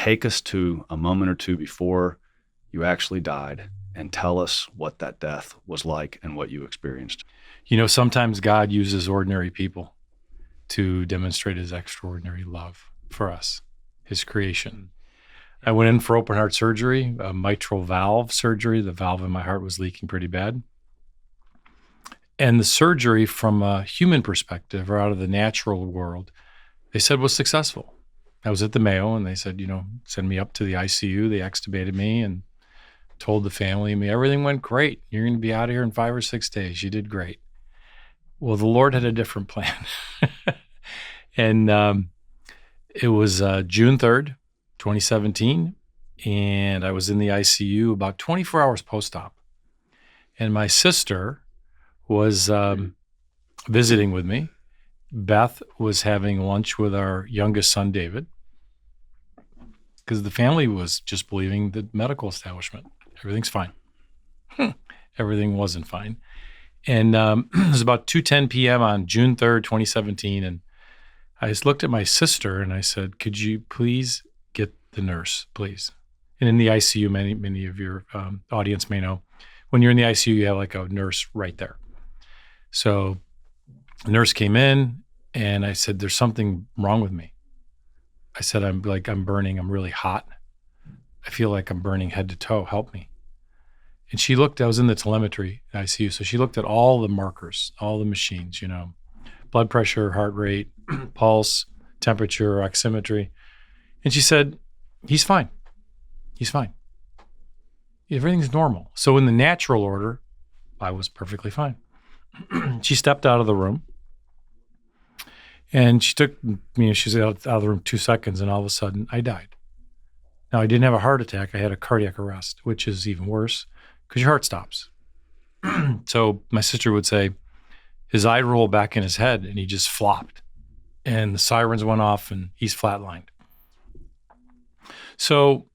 take us to a moment or two before you actually died and tell us what that death was like and what you experienced? Sometimes God uses ordinary people to demonstrate his extraordinary love for us, his creation. I went in for open heart surgery, a mitral valve surgery. The valve in my heart was leaking pretty bad. And the surgery, from a human perspective or out of the natural world, they said was successful. I was at the Mayo, and they said, send me up to the ICU. They extubated me and told the family and me, everything went great. You're going to be out of here in 5 or 6 days. You did great. Well, the Lord had a different plan. And it was June 3rd, 2017, and I was in the ICU about 24 hours post-op. And my sister was visiting with me. Beth was having lunch with our youngest son, David, because the family was just believing the medical establishment. Everything's fine. Everything wasn't fine. And it was about 2:10 p.m. on June 3rd, 2017. And I just looked at my sister and I said, could you please get the nurse, please? And in the ICU, many of your audience may know, when you're in the ICU, you have like a nurse right there. So the nurse came in and I said, there's something wrong with me. I said, I'm burning. I'm really hot. I feel like I'm burning head to toe. Help me. And she looked, I was in the telemetry ICU. So she looked at all the markers, all the machines, blood pressure, heart rate, pulse, temperature, oximetry. And she said, he's fine. He's fine. Everything's normal. So in the natural order, I was perfectly fine. She stepped out of the room and she took me, she was out of the room 2 seconds, and all of a sudden I died. Now, I didn't have a heart attack. I had a cardiac arrest, which is even worse because your heart stops. So my sister would say his eye rolled back in his head and he just flopped, and the sirens went off and he's flatlined. So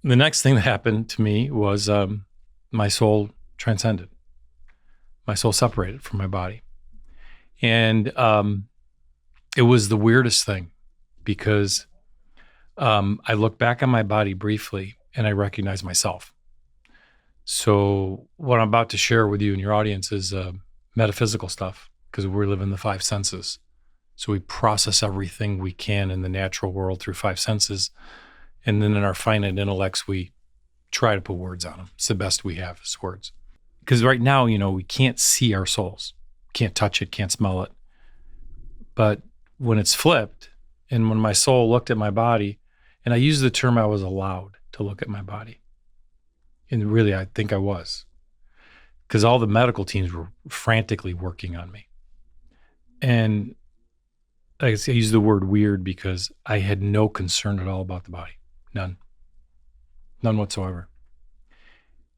the next thing that happened to me was my soul transcended. My soul separated from my body. And it was the weirdest thing because I looked back on my body briefly and I recognized myself. So what I'm about to share with you and your audience is metaphysical stuff, because we live in the 5 senses. So we process everything we can in the natural world through 5 senses. And then in our finite intellects, we try to put words on them. It's the best we have is words. Because right now, we can't see our souls. Can't touch it, can't smell it. But when it's flipped, and when my soul looked at my body, and I use the term I was allowed to look at my body. And really, I think I was. Because all the medical teams were frantically working on me. And I use the word weird because I had no concern at all about the body. None whatsoever.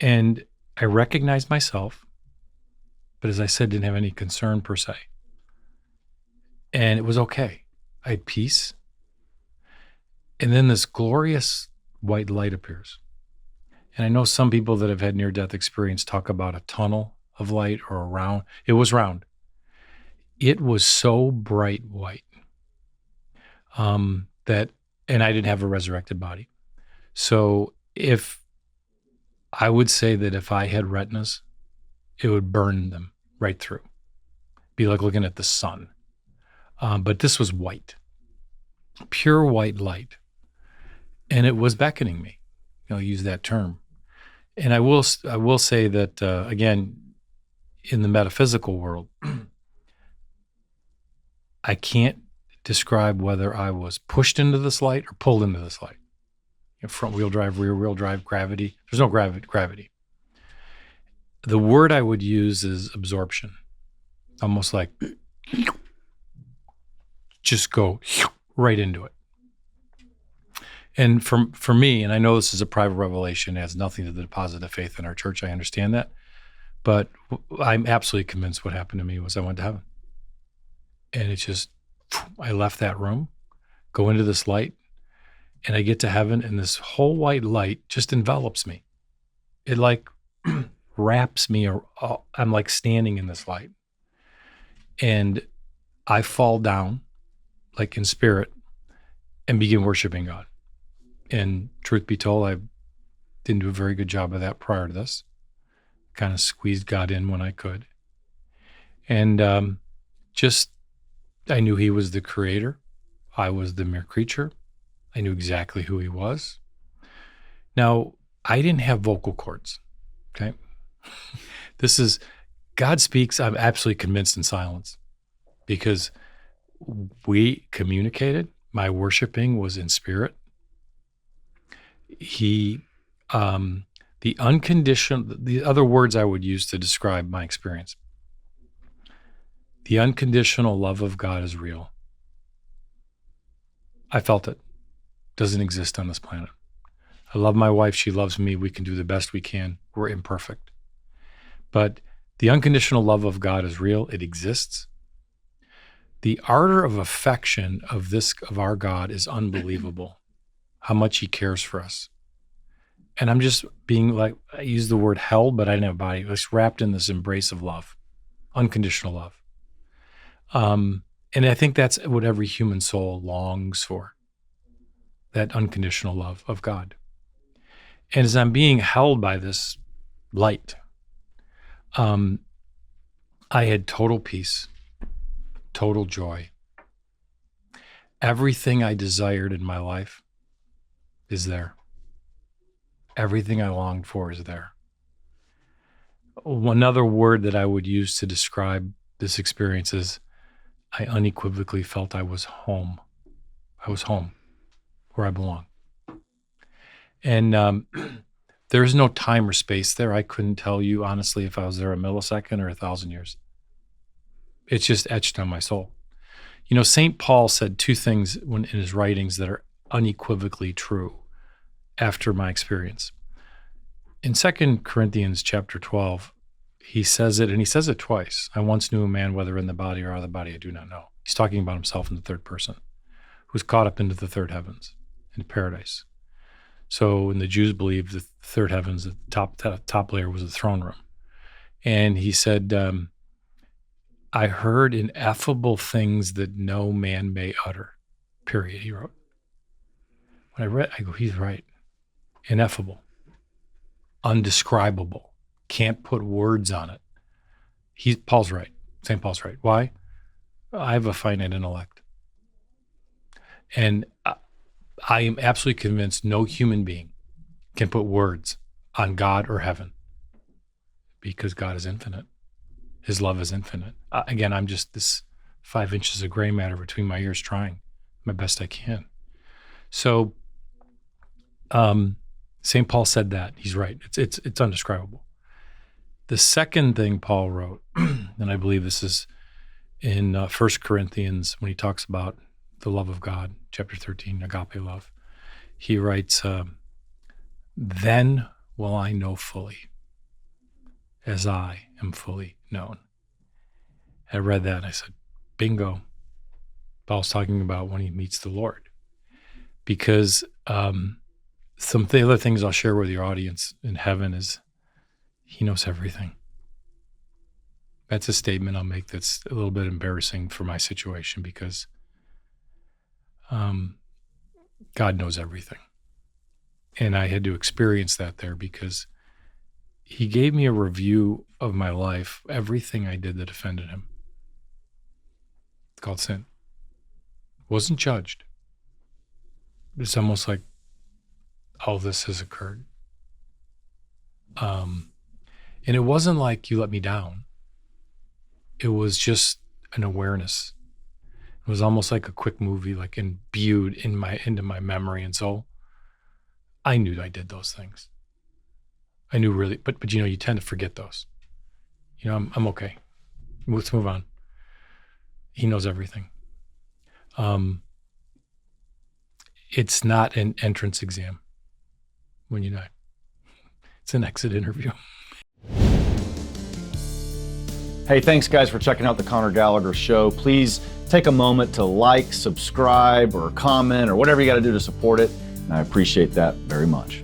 And I recognized myself, but as I said, didn't have any concern per se. And it was okay. I had peace. And then this glorious white light appears. And I know some people that have had near-death experience talk about a tunnel of light or a round. It was round. It was so bright white and I didn't have a resurrected body. So I would say that if I had retinas, it would burn them right through. Be like looking at the sun. But this was white, pure white light. And it was beckoning me. Use that term. And I will say that, again, in the metaphysical world, I can't describe whether I was pushed into this light or pulled into this light. Front wheel drive, rear wheel drive, gravity. There's no gravity. The word I would use is absorption. Almost like just go right into it. And for me, and I know this is a private revelation, it has nothing to do with the deposit of faith in our church, I understand that, but I'm absolutely convinced what happened to me was I went to heaven. And it's just, I left that room, go into this light, and I get to heaven, and this whole white light just envelops me. It like wraps me, or I'm like standing in this light. And I fall down, like in spirit, and begin worshiping God. And truth be told, I didn't do a very good job of that prior to this. Kind of squeezed God in when I could. And I knew he was the creator. I was the mere creature. I knew exactly who he was. Now, I didn't have vocal cords, okay? God speaks, I'm absolutely convinced, in silence, because we communicated. My worshiping was in spirit. The other words I would use to describe my experience, the unconditional love of God is real. I felt it. Doesn't exist on this planet. I love my wife. She loves me. We can do the best we can. We're imperfect. But the unconditional love of God is real. It exists. The ardor of affection of our God is unbelievable. How much he cares for us. And I'm just being like, I use the word held, but I didn't have a body. It's wrapped in this embrace of love, unconditional love. And I think that's what every human soul longs for, that unconditional love of God. And as I'm being held by this light, I had total peace, total joy. Everything I desired in my life is there. Everything I longed for is there. Another word that I would use to describe this experience is I unequivocally felt I was home. I was home, where I belong. And there's no time or space there. I couldn't tell you, honestly, if I was there a millisecond or 1,000 years. It's just etched on my soul. You know, St. Paul said two things in his writings that are unequivocally true after my experience. In 2 Corinthians chapter 12, he says it, and he says it twice. I once knew a man, whether in the body or out of the body, I do not know. He's talking about himself in the third person, who's caught up into the third heavens, into paradise. So when the Jews believed the third heavens, the top layer was the throne room. And he said, I heard ineffable things that no man may utter, period, he wrote. When I read, I go, he's right. Ineffable, undescribable, can't put words on it. Paul's right. St. Paul's right. Why? I have a finite intellect. And I am absolutely convinced no human being can put words on God or heaven, because God is infinite. His love is infinite. Again, I'm just this 5 inches of gray matter between my ears, trying my best I can. So St. Paul said that. He's right. It's undescribable. The second thing Paul wrote, and I believe this is in 1 Corinthians when he talks about the love of God, chapter 13, agape love. He writes, then will I know fully, as I am fully known. I read that and I said, bingo. Paul's talking about when he meets the Lord. Because some of the other things I'll share with your audience in heaven is he knows everything. That's a statement I'll make that's a little bit embarrassing for my situation, because God knows everything. And I had to experience that there, because he gave me a review of my life, everything I did that offended him. It's called sin. Wasn't judged. It's almost like, oh, this has occurred. And it wasn't like you let me down. It was just an awareness. It was almost like a quick movie, like imbued into my memory and soul. I knew I did those things. I knew really, but you know, you tend to forget those. You know, I'm okay. Let's move on. He knows everything. It's not an entrance exam when you die. It's an exit interview. Hey, thanks guys for checking out the Conor Gallagher Show. Please take a moment to like, subscribe, or comment, or whatever you got to do to support it. And I appreciate that very much.